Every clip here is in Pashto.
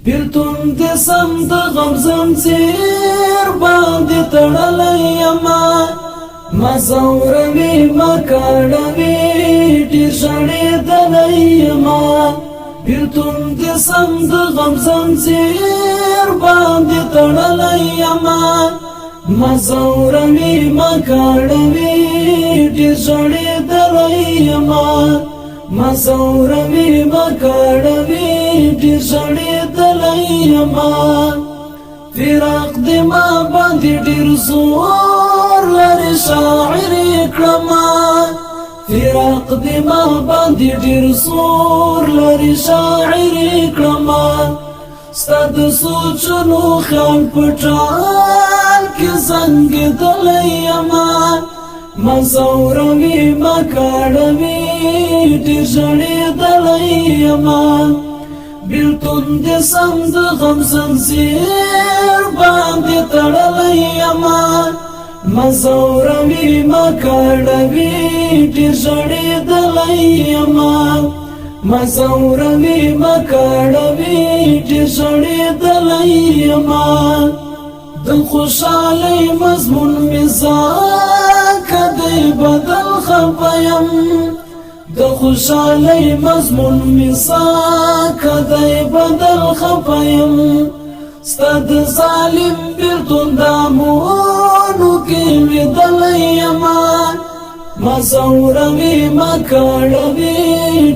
بیلتون دې سم د غم زنځیر باندې تړلی یما ما ځوروي ما کاڼوي ډېر ژړېدلی یما بیلتون دې سم د غم زنځیر باندې تړلی یما ما ځوروي ما کاڼوي ډېر ژړېدلی یما ما ځوروي ما کاڼوي ډېر ژړېدلی یما فراق دې ما باندې ډېر زور لري شاعري کړما فراق دې ما باندې ډېر زور لري شاعري کړما ستا د سوچونو خیال په ټال کې زنګېدلی یما ما ځوروي ما کاڼوي ډېر ژړېدلی یما بیلتون دې سم د غم زنځیر باندې تړلی یما ما ځوروي ما کاڼوي ډېر ژړېدلی یما ما ځوروي ما کاڼوي ډېر ژړېدلی یما د خوشحالۍ مضمون مې ځکه دی بدل خفه یم د خوشحالۍ مضمون مې ځکه دی بدل خفه یم ستا د ظالم بیلتون دامونو کې لوېدلی یما ما ځوروي ما کاڼوي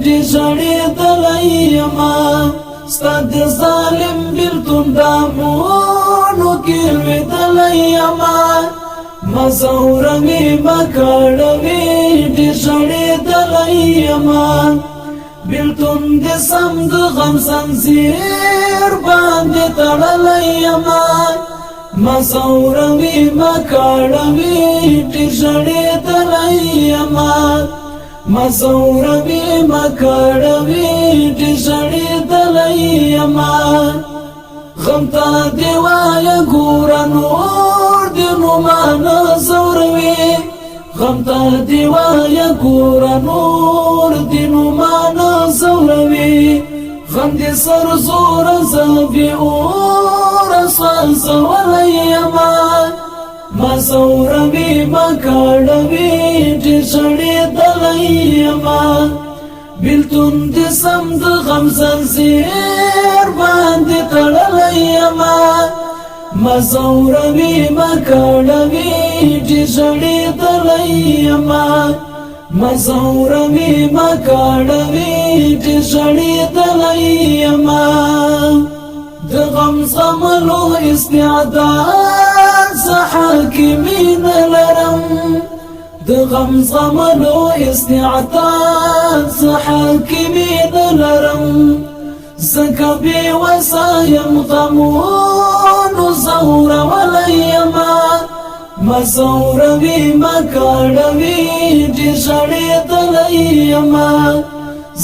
ډېر ژړېدلی یما ستا د ظالم بیلتون دامونو کې لوېدلی یما ما ځوروي ما کاڼوي ډېر ژړېدلی یما بیلتون دې سم د غم زنځیر باندې تړلی یما ما ځوروي ما کاڼوي ډېر ژړېدلی یما ما ځوروي ما کاڼوي ډېر ژړېدلی یما غم ته دې وایه ګوره نور دې نو ما نه ځوروي غم ته دې وایه ګوره نور دې نو ما نه ځوروي غم دې سر زوره زه بې اوره سوځولی یما ما ځوروي ما کاڼوي ډېر ژړېدلی یما بیلتون دې سم د غم زنځیر باندې تړلی یما ما ځوروي ما کاڼوي ډېر ژړېدلی یما ما ځوروي ما کاڼوي ډېر ژړېدلی یما د غم زغملو استعداد زه حاکمي نه لرم د غم زغملو استعداد زه حاکمي نه لرم ځکه بې وسه یم غمونو ځورولی یما ما ځوروي ما کاڼوي ډېر ژړېدلی یما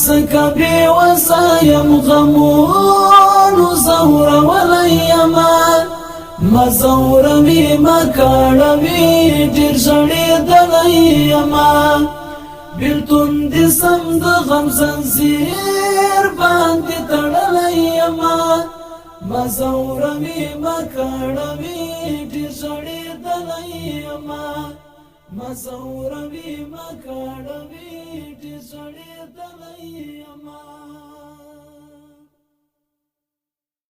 ځکه بې وسه یم غمونو ځورولی یما ما ځوروي ما کاڼوي ډېر ژړېدلی یما بیلتون دې سم د غم زنځیر باندې تړلی یما ما ځوروي ما کاڼوي ډېر ژړېدلی یما ما ځوروي ما کاڼوي ډېر ژړېدلی یما